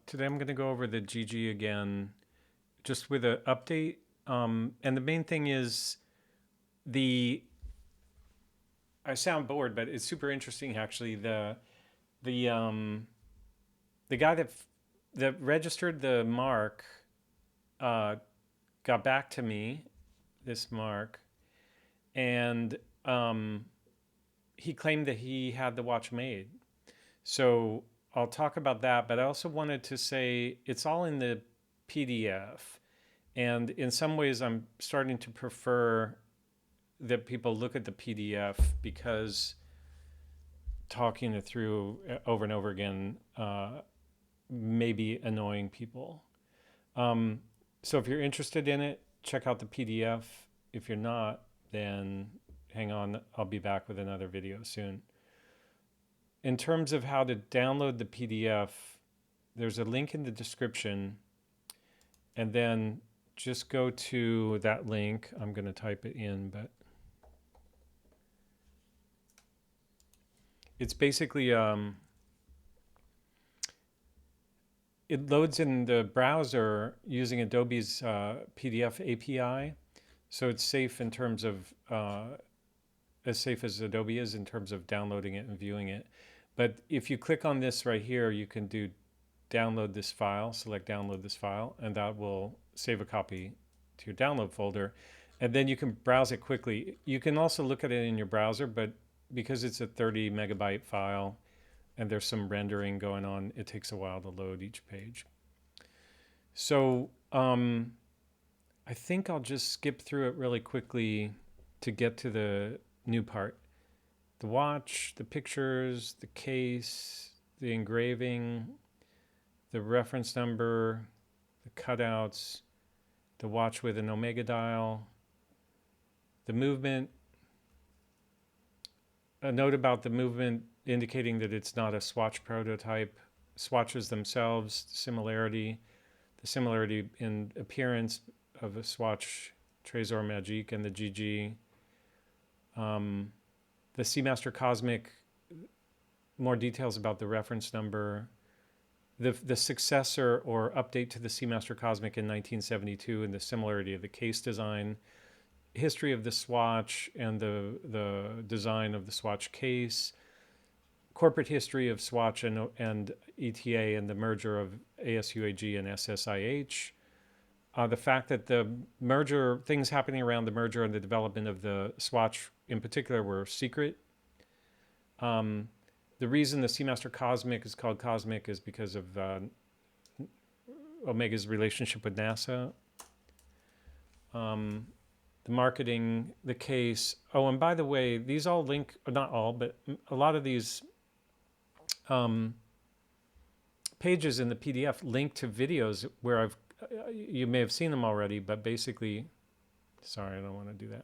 Today I'm going to go over the GG again, just with an update. And the main thing is the. I sound bored, but it's super interesting actually. The um, the guy that registered the mark uh, got back to me, this mark, and he claimed that he had the watch made. So I'll talk about that, but I also wanted to say it's all in the PDF. And in some ways, I'm starting to prefer that people look at the PDF because talking it through over and over again may be annoying people. Um, so if you're interested in it, check out the PDF. If you're not, then hang on. I'll be back with another video soon. In terms of how to download the PDF, there's a link in the description, and then just go to that link. I'm going to type it in, but it's basically it loads in the browser using Adobe's PDF API, so it's safe in terms of as safe as Adobe is in terms of downloading it and viewing it. But if you click on this right here, you can do download this file, select download this file, and that will save a copy to your download folder. And then you can browse it quickly. You can also look at it in your browser, but because it's a 30 megabyte file and there's some rendering going on, it takes a while to load each page. So I think I'll just skip through it really quickly to get to the new part. The watch, the pictures, the case, the engraving, the reference number, the cutouts, the watch with an omega dial, the movement. A note about the movement indicating that it's not a swatch prototype. Swatches themselves, the similarity in appearance of a swatch Trésor Magique and the GG. The Seamaster Cosmic, more details about the reference number. The successor or update to the Seamaster Cosmic in 1972 and the similarity of the case design. History of the swatch and the design of the swatch case. Corporate history of Swatch and ETA and the merger of ASUAG and SSIH. The fact that the merger, things happening around the merger and the development of the Swatch in particular were secret. The reason the Seamaster Cosmic is called Cosmic is because of Omega's relationship with NASA. The marketing, the case. Oh, and by the way, these all link, not all, but a lot of these pages in the PDF link to videos where you may have seen them already, but basically, sorry, I don't want to do that.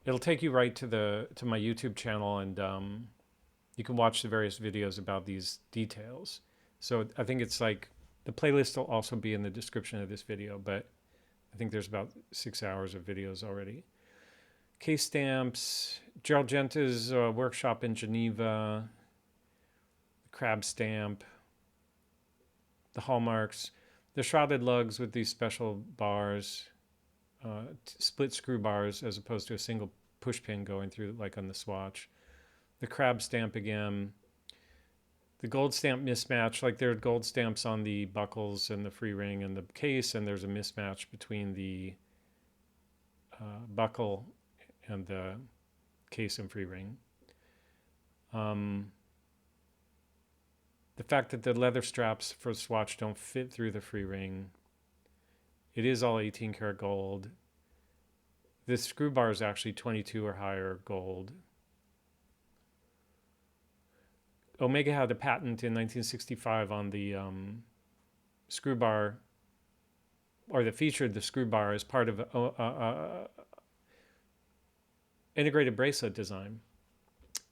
It'll take you right to my YouTube channel, and you can watch the various videos about these details. So I think it's like, the playlist will also be in the description of this video, but I think there's about 6 hours of videos already. Case stamps, Gerald Genta's workshop in Geneva, the crab stamp, the hallmarks, the shrouded lugs with these special bars, split screw bars as opposed to a single push pin going through like on the swatch. The crab stamp again, the gold stamp mismatch, like there are gold stamps on the buckles and the free ring and the case, and there's a mismatch between the buckle and the case and free ring. The fact that the leather straps for the swatch don't fit through the free ring. It is all 18 karat gold. This screw bar is actually 22 or higher gold. Omega had a patent in 1965 on the screw bar, or that featured the screw bar as part of integrated bracelet design.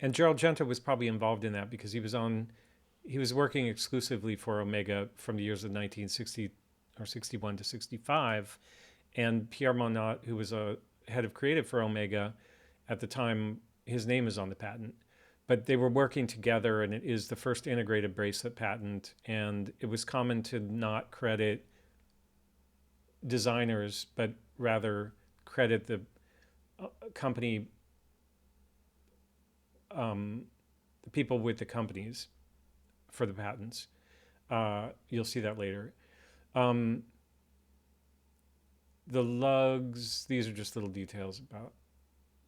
And Gerald Genta was probably involved in that because he was working exclusively for Omega from the years of 1960 or 61 to 65. And Pierre Monod, who was a head of creative for Omega at the time, his name is on the patent. but they were working together, and it is the first integrated bracelet patent. And it was common to not credit designers, but rather credit the company, the people with the companies for the patents. You'll see that later. The lugs, these are just little details about.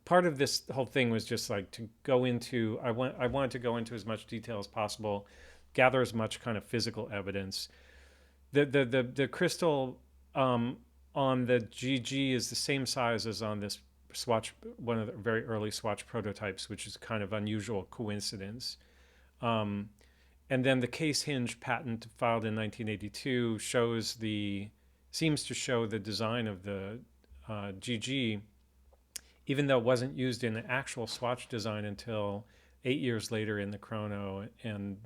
Part of this whole thing was just like to go into, I wanted to go into as much detail as possible, gather as much kind of physical evidence. The crystal on the GG is the same size as on this swatch, one of the very early swatch prototypes, which is kind of unusual coincidence. And then the case hinge patent filed in 1982 seems to show the design of the GG, even though it wasn't used in the actual swatch design until 8 years later in the chrono and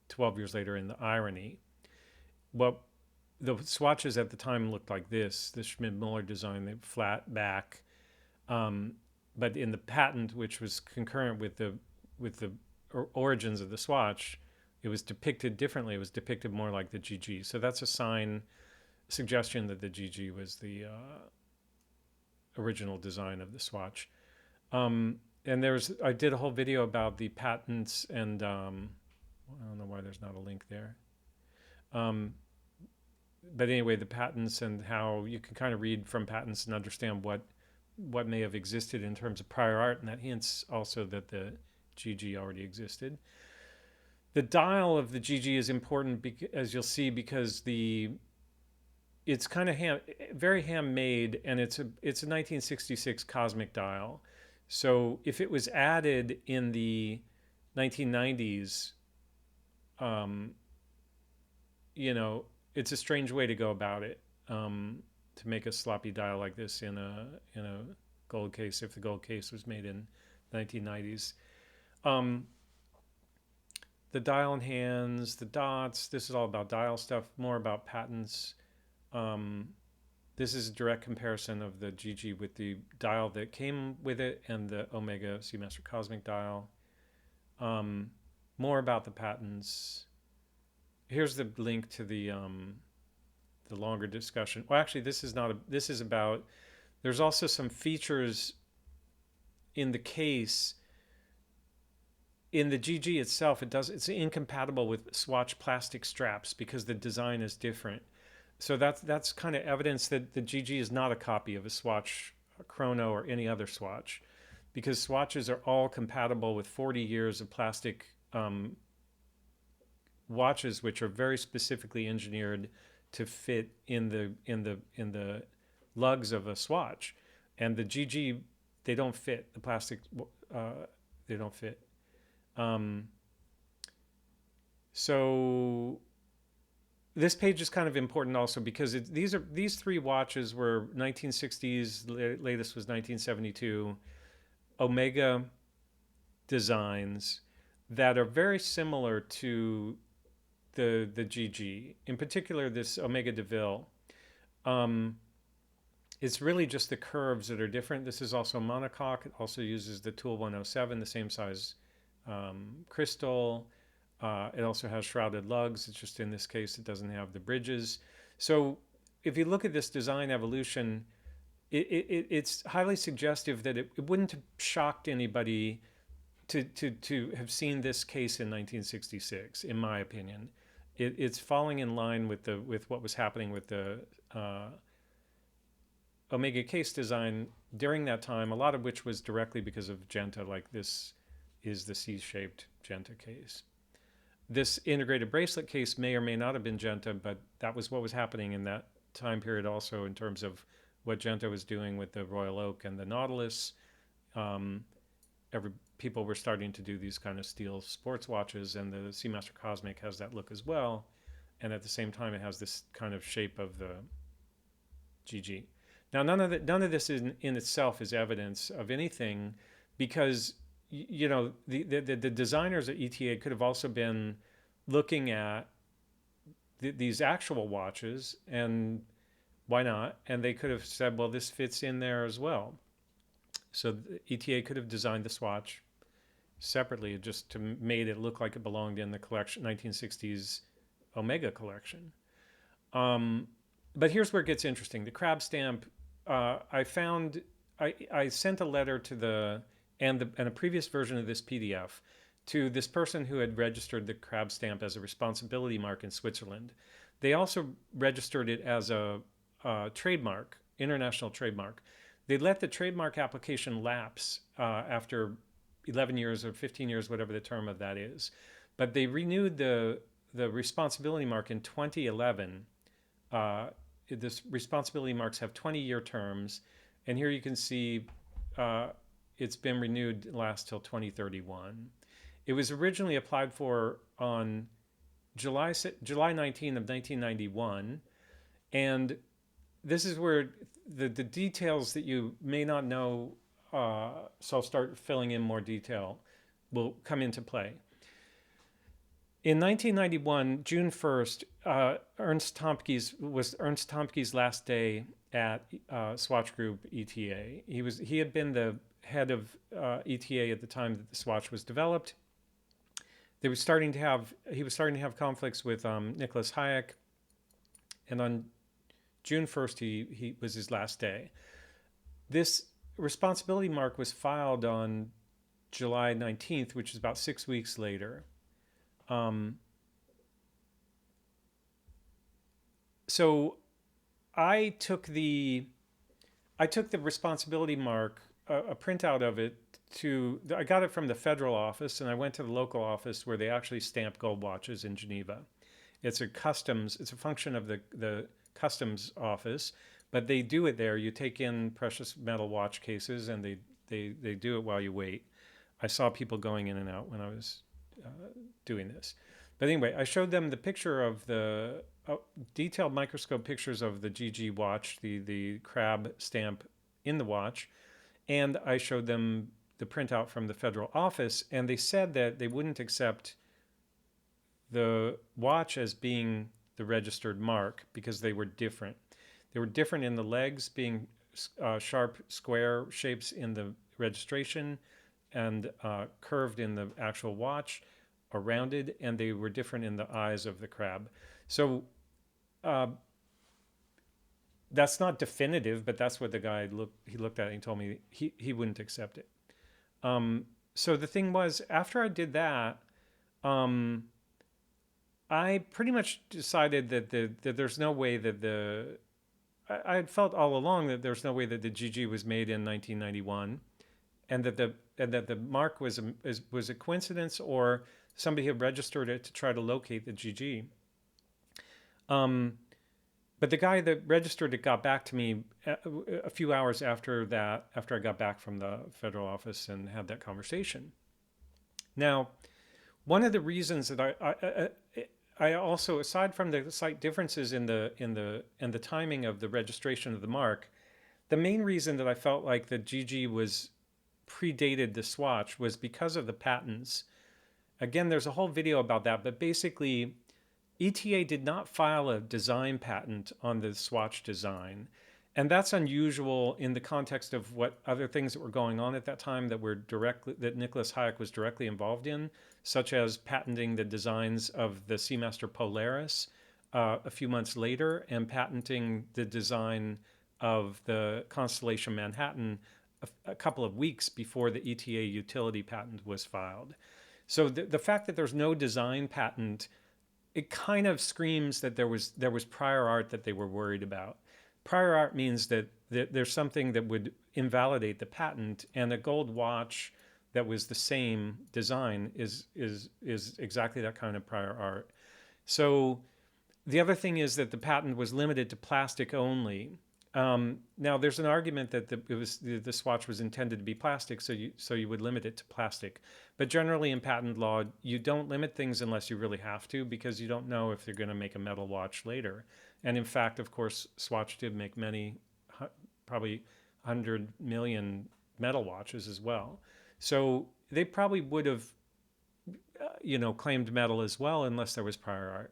12 years later in the irony. Well, the swatches at the time looked like this, the Schmid-Muller design, the flat back. But in the patent, which was concurrent with the origins of the swatch, it was depicted differently. It was depicted more like the GG. So that's a suggestion that the GG was the original design of the swatch. And I did a whole video about the patents, and I don't know why there's not a link there. But anyway, the patents and how you can kind of read from patents and understand what may have existed in terms of prior art, and that hints also that the GG already existed. The dial of the GG is important, as you'll see, because it's kind of very handmade, and it's a 1966 cosmic dial. So if it was added in the 1990s, it's a strange way to go about it, to make a sloppy dial like this in a gold case, if the gold case was made in the 1990s. The dial and hands, the dots, this is all about dial stuff, more about patents. This is a direct comparison of the GG with the dial that came with it and the Omega Seamaster Cosmic dial. More about the patents. Here's the link to the longer discussion. Well, actually, this is about, there's also some features in the case. In the GG itself, it's incompatible with swatch plastic straps because the design is different. So that's kind of evidence that the GG is not a copy of a swatch, a chrono, or any other swatch, because swatches are all compatible with 40 years of plastic watches, which are very specifically engineered to fit in the lugs of a swatch. And the GG, they don't fit. The plastic, they don't fit. So this page is kind of important also because these three watches were 1960s, latest was 1972, Omega designs that are very similar to the GG. In particular, this Omega DeVille. It's really just the curves that are different. This is also monocoque. It also uses the Tool 107, the same size crystal. It also has shrouded lugs. It's just in this case it doesn't have the bridges. So if you look at this design evolution, it's highly suggestive that it wouldn't have shocked anybody to have seen this case in 1966, in my opinion. It's falling in line with what was happening with the Omega case design during that time, a lot of which was directly because of Genta, like this is the C-shaped Genta case. This integrated bracelet case may or may not have been Genta, but that was what was happening in that time period also in terms of what Genta was doing with the Royal Oak and the Nautilus. People were starting to do these kind of steel sports watches, and the Seamaster Cosmic has that look as well. And at the same time, it has this kind of shape of the GG. Now, none of this in itself is evidence of anything, because the designers at ETA could have also been looking at these actual watches, and why not? And they could have said, well, this fits in there as well. So ETA could have designed the swatch separately, just to made it look like it belonged in the collection 1960s Omega collection. But here's where it gets interesting. The crab stamp, I found, I sent a letter to and a previous version of this PDF to this person who had registered the crab stamp as a responsibility mark in Switzerland. They also registered it as a trademark, international trademark. They let the trademark application lapse after 11 years or 15 years, whatever the term of that is. But they renewed the responsibility mark in 2011. This responsibility marks have 20-year terms, and here you can see it's been renewed last till 2031. It was originally applied for on July 19 of 1991, and this is where the details that you may not know, so I'll start filling in more detail, will come into play. In 1991, June 1st, Ernst Tomke's last day at Swatch Group ETA. He had been the head of ETA at the time that the Swatch was developed. He was starting to have conflicts with Nicholas Hayek, and on June 1st, he was his last day. This responsibility mark was filed on July 19th, which is about 6 weeks later. So I took the responsibility mark, a printout of it, I got it from the federal office, and I went to the local office where they actually stamp gold watches in Geneva. It's a function of the customs office, but they do it there. You take in precious metal watch cases, and they do it while you wait. I saw people going in and out when I was doing this. But anyway, I showed them the picture of the detailed microscope pictures of the GG watch, the crab stamp in the watch, and I showed them the printout from the federal office, and they said that they wouldn't accept the watch as being the registered mark because they were different. They were different in the legs being sharp square shapes in the registration and curved in the actual watch, or rounded, and they were different in the eyes of the crab. So that's not definitive, but that's what the guy looked at and he told me he wouldn't accept it. So the thing was, after I did that, I pretty much decided that there's no way that I had felt all along that there's no way that the GG was made in 1991, and that the mark was a coincidence, or somebody had registered it to try to locate the GG. But the guy that registered it got back to me a few hours after I got back from the federal office and had that conversation. Now, one of the reasons that I also, aside from the slight differences in the timing of the registration of the mark, the main reason that I felt like the GG predated the Swatch was because of the patents. Again, there's a whole video about that, but basically, ETA did not file a design patent on the Swatch design. And that's unusual in the context of what other things that were going on at that time that Nicholas Hayek was directly involved in, such as patenting the designs of the Seamaster Polaris a few months later, and patenting the design of the Constellation Manhattan a couple of weeks before the ETA utility patent was filed. So the fact that there's no design patent, it kind of screams that there was prior art that they were worried about. Prior art means that there's something that would invalidate the patent, and a gold watch that was the same design is exactly that kind of prior art. So the other thing is that the patent was limited to plastic only. Now there's an argument that the Swatch was intended to be plastic, so you would limit it to plastic. But generally in patent law, you don't limit things unless you really have to, because you don't know if they're going to make a metal watch later. And in fact, of course, Swatch did make many, probably 100 million metal watches as well. So they probably would have, claimed metal as well, unless there was prior art.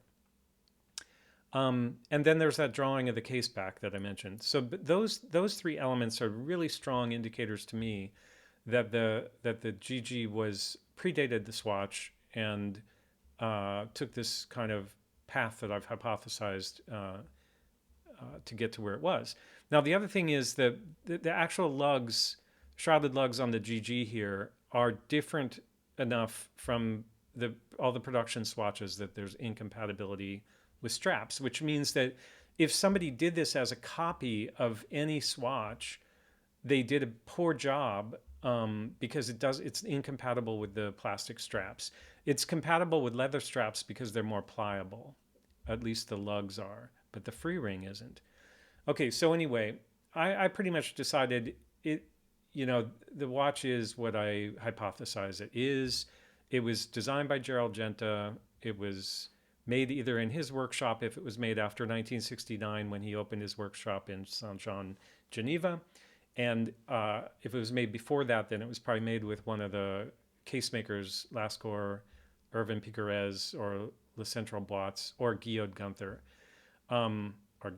And then there's that drawing of the case back that I mentioned. So those three elements are really strong indicators to me that the GG was predated the Swatch and took this kind of path that I've hypothesized to get to where it was. Now, the other thing is that the actual lugs, shrouded lugs on the GG here, are different enough from all the production swatches that there's incompatibility with straps, which means that if somebody did this as a copy of any swatch, they did a poor job because it's incompatible with the plastic straps. It's compatible with leather straps because they're more pliable. At least the lugs are, but the free ring isn't. Okay, so anyway, I pretty much decided the watch is what I hypothesize it is. It was designed by Gerald Genta. It was made either in his workshop, if it was made after 1969 when he opened his workshop in Saint-Jean, Geneva. And if it was made before that, then it was probably made with one of the casemakers, Lascaux, Irvin Piquerez, or Le Central Boits, or Guillaume Gunther, or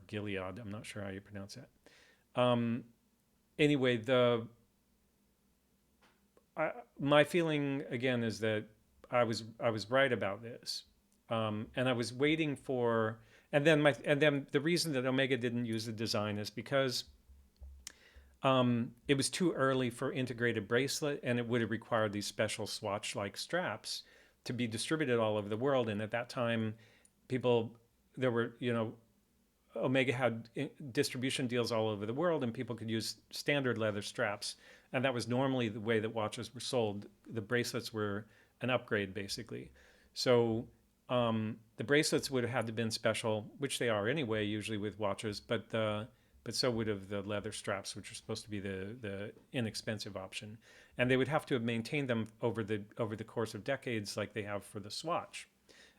Gilead. I'm not sure how you pronounce that. Anyway, my feeling again is that I was right about this, and I was waiting for, and then the reason that Omega didn't use the design is because it was too early for integrated bracelet, and it would have required these special swatch-like straps to be distributed all over the world. And at that time, Omega had distribution deals all over the world, and people could use standard leather straps. And that was normally the way that watches were sold. The bracelets were an upgrade, basically. So the bracelets would have had to been special, which they are anyway, usually with watches, but so would have the leather straps, which are supposed to be the inexpensive option. And they would have to have maintained them over the course of decades like they have for the Swatch.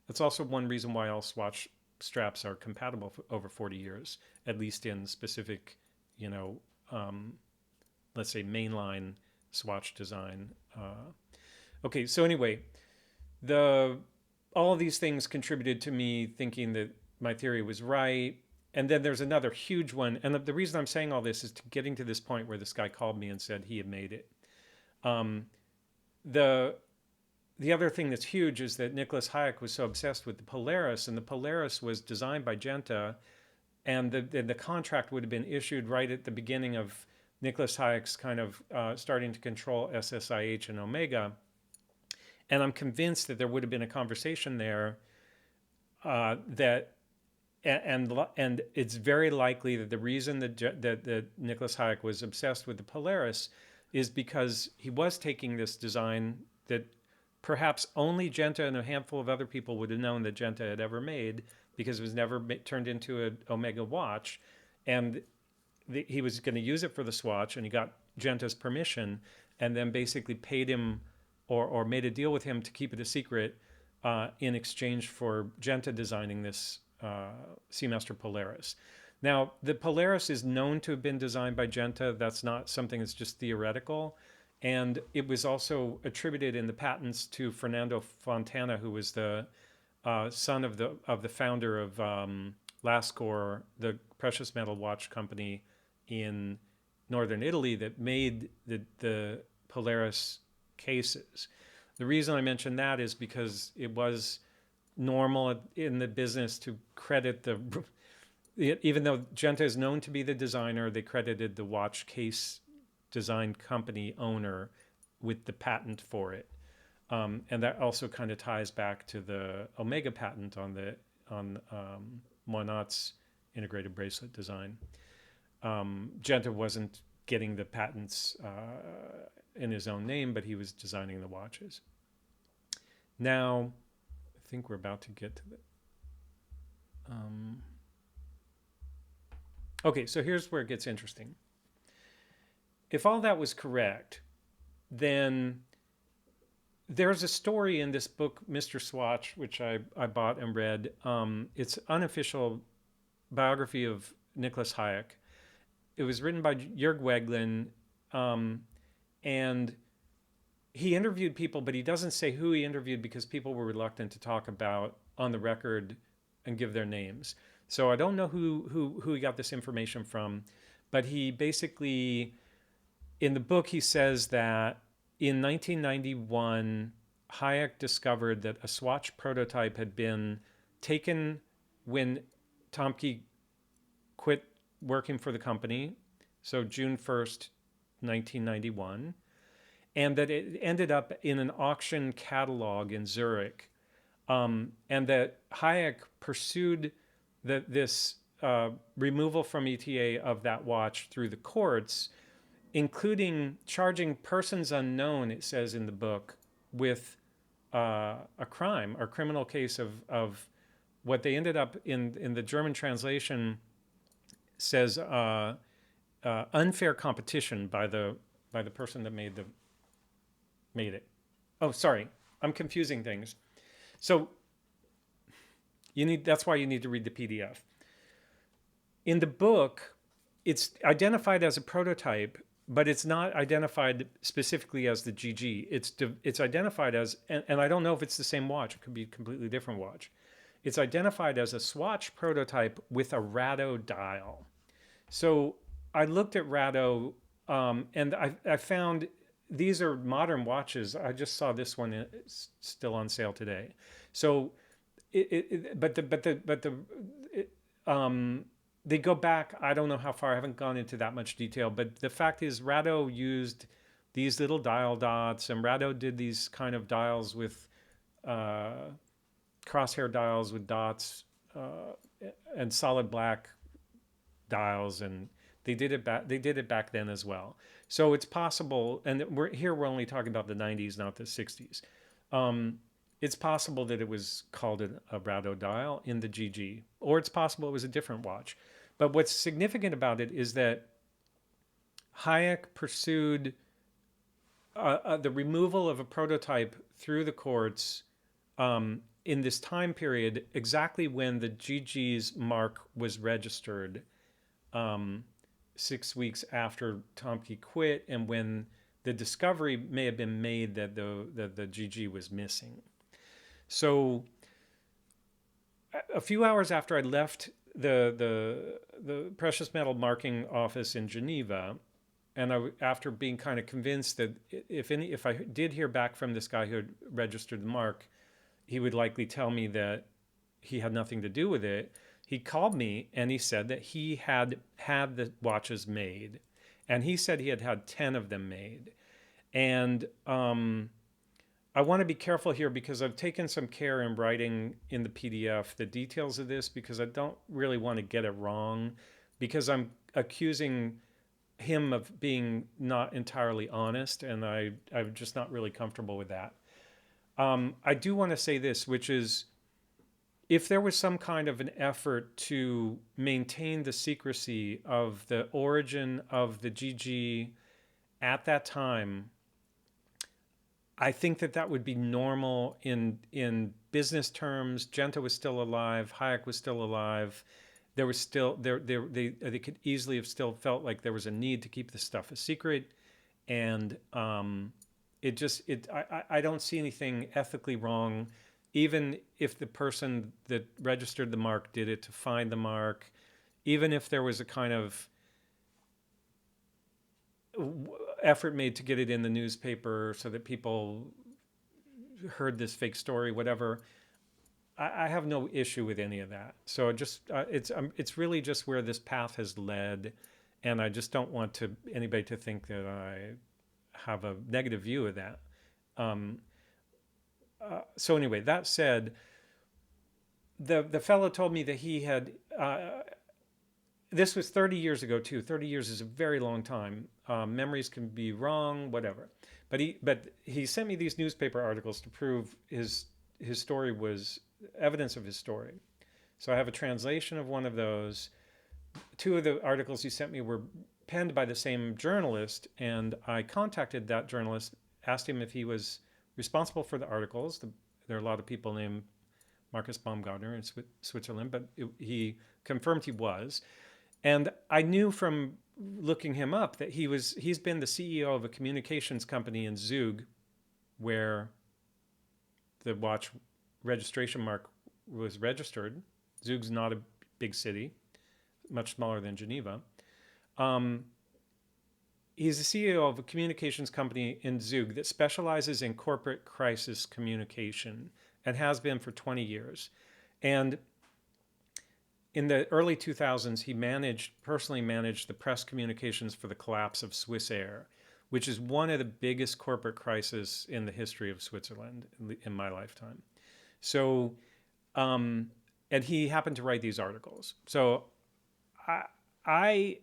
That's also one reason why all Swatch straps are compatible for over 40 years, at least in specific, let's say mainline Swatch design. Okay, so anyway, all of these things contributed to me thinking that my theory was right. And then there's another huge one. And the reason I'm saying all this is getting to this point where this guy called me and said he had made it. The other thing that's huge is that Nicholas Hayek was so obsessed with the Polaris, and the Polaris was designed by Genta, and the contract would have been issued right at the beginning of Nicholas Hayek's kind of starting to control SSIH and Omega. And I'm convinced that there would have been a conversation there and it's very likely that the reason that Nicholas Hayek was obsessed with the Polaris is because he was taking this design that perhaps only Genta and a handful of other people would have known that Genta had ever made, because it was never turned into an Omega watch. And he was going to use it for the Swatch, and he got Genta's permission, and then basically paid him or made a deal with him to keep it a secret in exchange for Genta designing this Seamaster Polaris. Now, the Polaris is known to have been designed by Genta. That's not something that's just theoretical. And it was also attributed in the patents to Fernando Fontana, who was the son of the founder of Lascaux, the precious metal watch company in northern Italy that made the Polaris cases. The reason I mention that is because it was normal in the business to credit even though Genta is known to be the designer, they credited the watch case design company owner with the patent for it. And that also kind of ties back to the Omega patent on Monat's integrated bracelet design. Genta wasn't getting the patents in his own name, but he was designing the watches. Now, I think we're about to get to the... Okay, so here's where it gets interesting. If all that was correct, then there's a story in this book, Mr. Swatch, which I bought and read. It's unofficial biography of Nicholas Hayek. It was written by Jörg Weglin, and he interviewed people, but he doesn't say who he interviewed because people were reluctant to talk about on the record and give their names. So I don't know who he got this information from, but he basically, in the book, he says that in 1991, Hayek discovered that a Swatch prototype had been taken when Tomke quit working for the company, so June 1st, 1991, and that it ended up in an auction catalog in Zurich, and that Hayek pursued this removal from ETA of that watch through the courts, including charging persons unknown, it says in the book, with a crime or criminal case of what they ended up in the German translation says unfair competition by the person that made it. Oh, sorry, I'm confusing things. So that's why you need to read the PDF. In the book, it's identified as a prototype, but it's not identified specifically as the GG. It's identified as, and I don't know if it's the same watch. It could be a completely different watch. It's identified as a Swatch prototype with a Rado dial. So I looked at Rado, and I found these are modern watches. I just saw this one is still on sale today. So, they go back. I don't know how far. I haven't gone into that much detail. But the fact is, Rado used these little dial dots, and Rado did these kind of dials with crosshair dials with dots and solid black dials, and they did it back then as well. So it's possible, and we're only talking about the 90s, not the 60s. It's possible that it was called a Rado dial in the GG, or it's possible it was a different watch. But what's significant about it is that Hayek pursued the removal of a prototype through the courts in this time period, exactly when the GG's mark was registered, 6 weeks after Tomke quit, and when the discovery may have been made that the GG was missing. So a few hours after I left the precious metal marking office in Geneva, and after being kind of convinced that if I did hear back from this guy who had registered the mark, he would likely tell me that he had nothing to do with it. He called me and he said that he had the watches made, and he said he had 10 of them made. And I want to be careful here because I've taken some care in writing in the PDF the details of this, because I don't really want to get it wrong, because I'm accusing him of being not entirely honest, and I'm just not really comfortable with that. I do want to say this, which is, if there was some kind of an effort to maintain the secrecy of the origin of the GG at that time, I think that would be normal in business terms. Genta was still alive. Hayek was still alive. There was still they could easily have still felt like there was a need to keep this stuff a secret, and I don't see anything ethically wrong, even if the person that registered the mark did it to find the mark, even if there was a kind of effort made to get it in the newspaper so that people heard this fake story, whatever. I have no issue with any of that. So it's really just where this path has led, and I just don't want anybody to think that I have a negative view of that. So anyway, that said, the fellow told me that he had. This was 30 years ago too. 30 years is a very long time. Memories can be wrong, whatever. But he sent me these newspaper articles to prove his story was evidence of his story. So I have a translation of one of those. Two of the articles he sent me were penned by the same journalist, and I contacted that journalist, asked him if he was responsible for the articles. There are a lot of people named Markus Baumgartner in Switzerland, but he confirmed he was. And I knew from looking him up that he's been the CEO of a communications company in Zug, where the watch registration mark was registered. Zug's not a big city, much smaller than Geneva. He's the CEO of a communications company in Zug that specializes in corporate crisis communication and has been for 20 years. And in the early 2000s, he personally managed the press communications for the collapse of Swiss Air, which is one of the biggest corporate crises in the history of Switzerland in my lifetime. So, and he happened to write these articles. So I, I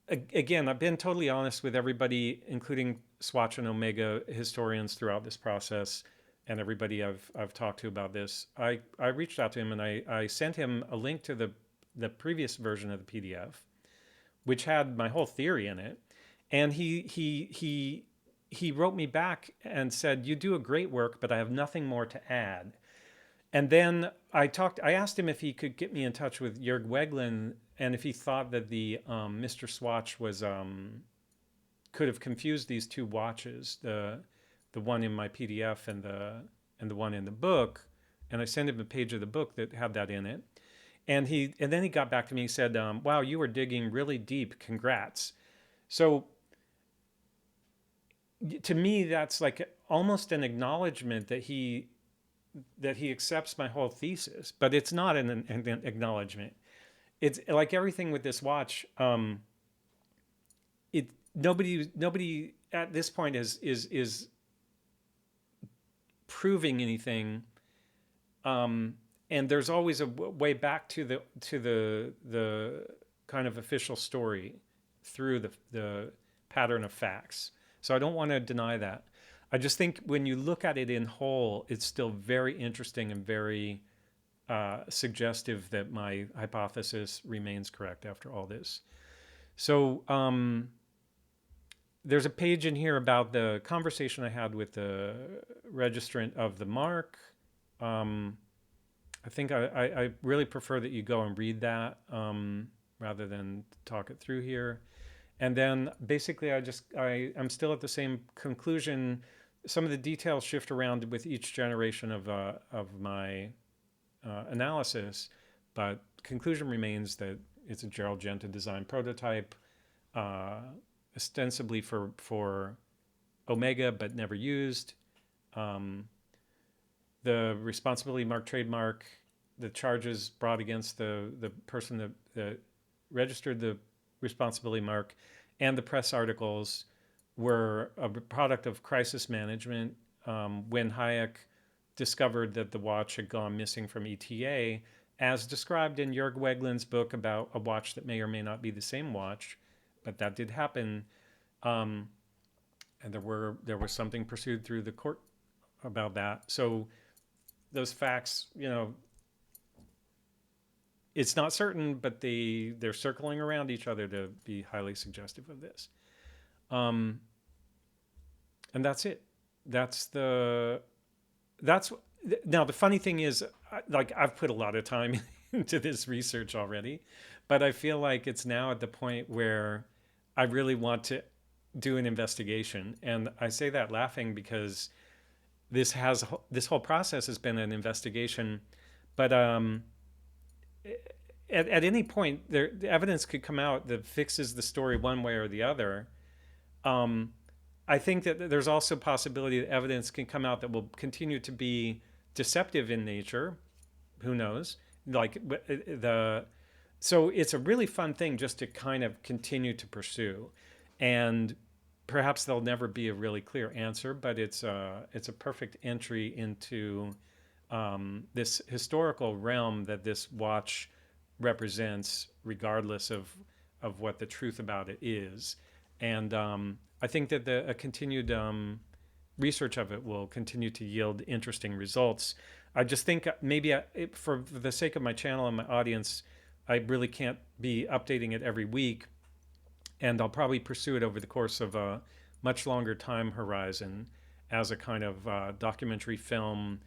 again, I've been totally honest with everybody, including Swatch and Omega historians throughout this process, and everybody I've talked to about this. I reached out to him and I sent him a link to the previous version of the PDF, which had my whole theory in it, and he wrote me back and said, "You do a great work, but I have nothing more to add." And then I asked him if he could get me in touch with Jörg Weglin and if he thought that the Mr. Swatch was could have confused these two watches, the one in my PDF and the one in the book. And I sent him a page of the book that had that in it. And then he got back to me. He said, "Wow, you were digging really deep. Congrats." So to me, that's like almost an acknowledgement that he accepts my whole thesis, but it's not an acknowledgement. It's like everything with this watch. Nobody at this point is proving anything, and there's always a way back to the kind of official story through the pattern of facts. So I don't want to deny that. I just think when you look at it in whole, it's still very interesting and very suggestive that my hypothesis remains correct after all this. So there's a page in here about the conversation I had with the registrant of the mark. I think I really prefer that you go and read that rather than talk it through here. And then basically I'm still at the same conclusion. Some of the details shift around with each generation of my analysis, but conclusion remains that it's a Gerald Genta design prototype, ostensibly for Omega, but never used. The responsibility mark trademark, the charges brought against the person that registered the responsibility mark, and the press articles were a product of crisis management when Hayek discovered that the watch had gone missing from ETA, as described in Jörg Weglin's book about a watch that may or may not be the same watch, but that did happen. And there was something pursued through the court about that. So those facts, it's not certain, but they're circling around each other to be highly suggestive of this. And that's it. Now the funny thing is, like, I've put a lot of time into this research already, but I feel like it's now at the point where I really want to do an investigation. And I say that laughing because this whole process has been an investigation, but at any point, the evidence could come out that fixes the story one way or the other. I think that there's also a possibility that evidence can come out that will continue to be deceptive in nature. Who knows? So it's a really fun thing just to kind of continue to pursue, and perhaps there'll never be a really clear answer, but it's a perfect entry into this historical realm that this watch represents, regardless of what the truth about it is. And I think that a continued research of it will continue to yield interesting results. I just think maybe for the sake of my channel and my audience, I really can't be updating it every week. And I'll probably pursue it over the course of a much longer time horizon as a kind of documentary film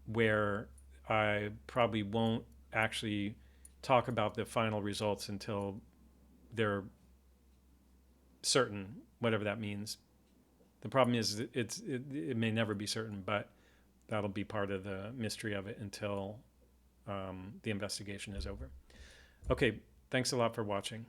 where I probably won't actually talk about the final results until they're certain, whatever that means. The problem is it may never be certain, but that'll be part of the mystery of it until the investigation is over. Okay, thanks a lot for watching.